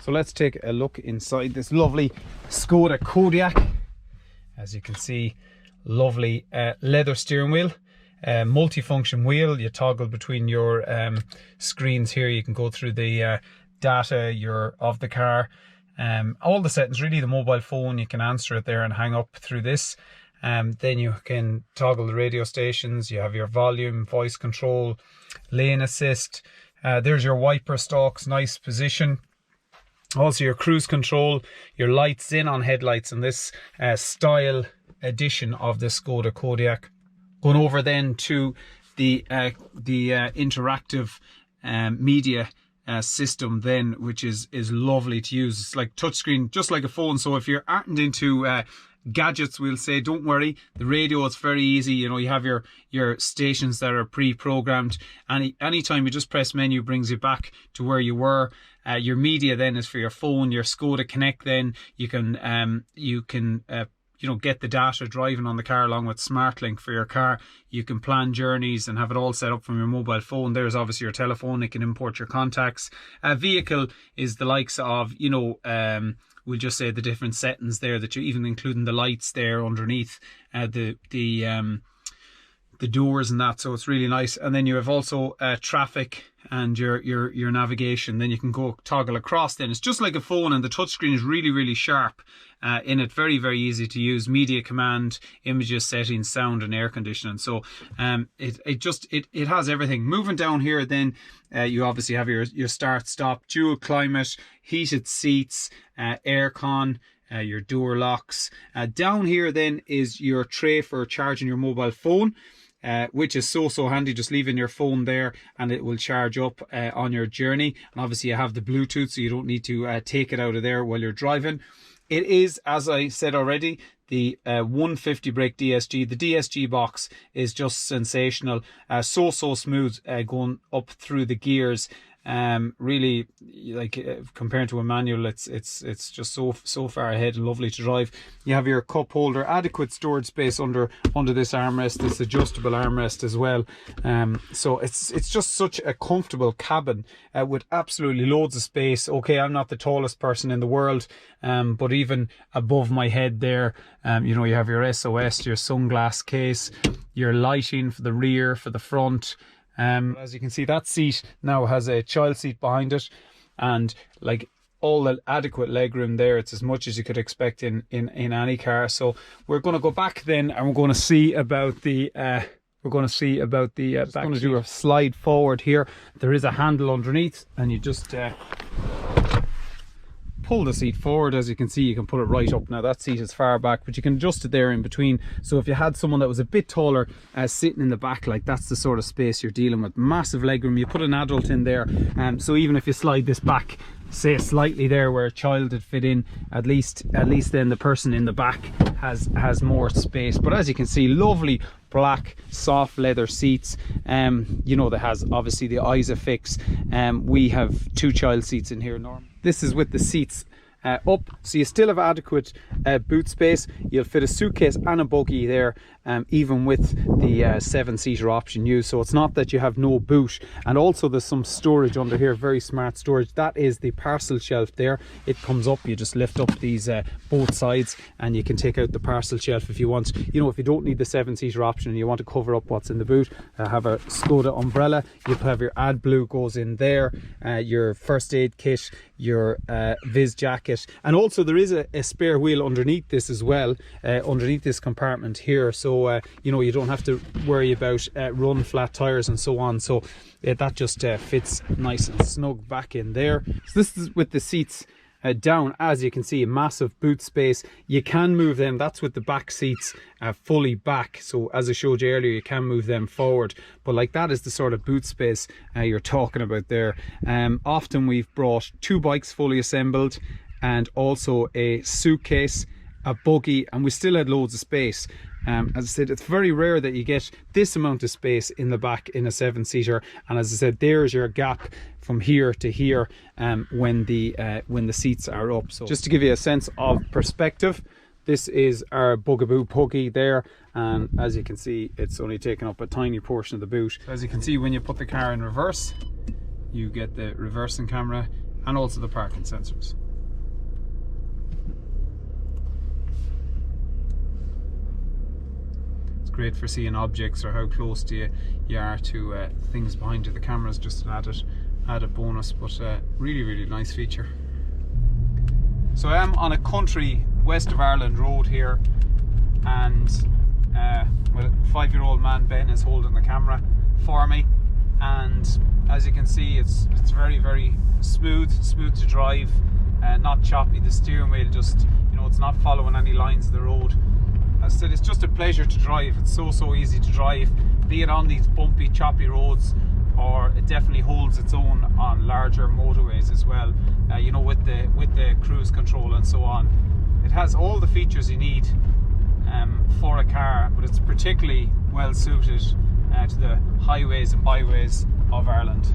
So let's take a look inside this lovely Skoda Kodiaq. As you can see, lovely leather steering wheel, multifunction wheel. You toggle between your screens here. You can go through the data of the car. All the settings, really. The mobile phone, you can answer it there and hang up through this. Then you can toggle the radio stations. You have your volume, voice control, lane assist. There's your wiper stalks, nice position. Also your cruise control, your lights in on headlights, and this style edition of the Skoda Kodiaq. Going over then to the interactive media system then, which is lovely to use. It's like touchscreen, just like a phone. So if you're aren't into gadgets, we'll say, don't worry, the radio is very easy. You know, you have your stations that are pre-programmed. Anytime you just press menu, brings you back to where you were. Your media then is for your phone. Your Skoda Connect then you can get the data driving on the car along with SmartLink for your car. You can plan journeys and have it all set up from your mobile phone. There's obviously your telephone. It can import your contacts. Vehicle is the likes of, we'll just say the different settings there that you even including the lights there underneath the doors and that. So it's really nice. And then you have also traffic and your navigation. Then you can go toggle across. Then it's just like a phone, and the touchscreen is really sharp in it. Very easy to use. Media command, images, settings, sound, and air conditioning. So it has everything. Moving down here, then you obviously have your start stop, dual climate, heated seats, aircon, your door locks. Down here then is your tray for charging your mobile phone. Which is so handy. Just leaving your phone there and it will charge up on your journey. And obviously you have the Bluetooth, so you don't need to take it out of there while you're driving. It is, as I said already, the 150 brake DSG. The DSG box is just sensational. So smooth going up through the gears. Really, like compared to a manual, it's just so far ahead and lovely to drive. You have your cup holder, adequate storage space under this armrest, this adjustable armrest as well. So it's just such a comfortable cabin with absolutely loads of space. Okay, I'm not the tallest person in the world, but even above my head there, you have your SOS, your sunglass case, your lighting for the rear, for the front. As you can see, that seat now has a child seat behind it, and like all the adequate legroom there. It's as much as you could expect in any car. So we're going to go back then, and we're going to see about the back. Going to do a slide forward here. There is a handle underneath, and you just pull the seat forward. As you can see, you can put it right up. Now that seat is far back, but you can adjust it there in between. So if you had someone that was a bit taller sitting in the back, like that's the sort of space you're dealing with. Massive legroom. You put an adult in there, so even if you slide this back, say slightly there where a child would fit in, at least then the person in the back has more space. But as you can see, lovely black soft leather seats. That has obviously the ISOFIX. We have 2 child seats in here normally. This is with the seats up, so you still have adequate boot space. You'll fit a suitcase and a buggy there, even with the 7-seater option used. So it's not that you have no boot. And also there's some storage under here, very smart storage. That is the parcel shelf there. It comes up, you just lift up these both sides, and you can take out the parcel shelf if you want. If you don't need the 7-seater option and you want to cover up what's in the boot, have a Skoda umbrella. You have your AdBlue goes in there, your first aid kit, your Viz jacket, and also there is a spare wheel underneath this as well, underneath this compartment here. So you don't have to worry about run flat tires and so on. So that just fits nice and snug back in there. So this is with the seats down. As you can see, a massive boot space. You can move them. That's with the back seats fully back. So as I showed you earlier, you can move them forward. But like that is the sort of boot space you're talking about there. Often we've brought 2 bikes fully assembled, and also a suitcase, a buggy, and we still had loads of space. As I said, it's very rare that you get this amount of space in the back in a 7-seater. And as I said, there's your gap from here to here when the seats are up. So just to give you a sense of perspective, this is our Bugaboo buggy there, and as you can see, it's only taking up a tiny portion of the boot. So as you can see, when you put the car in reverse, you get the reversing camera. and also the parking sensors. It's great for seeing objects or how close to you are to things behind you. The camera's just an added bonus, but really nice feature. So I am on a country west of Ireland road here, and well, 5-year-old man Ben is holding the camera for me, and as you can see, it's very smooth to drive, not choppy. The steering wheel just, you know, it's not following any lines of the road. As I said, it's just a pleasure to drive. It's so easy to drive, be it on these bumpy, choppy roads, or it definitely holds its own on larger motorways as well. You know, with the cruise control and so on. It has all the features you need for a car, but it's particularly well suited to the highways and byways of Ireland.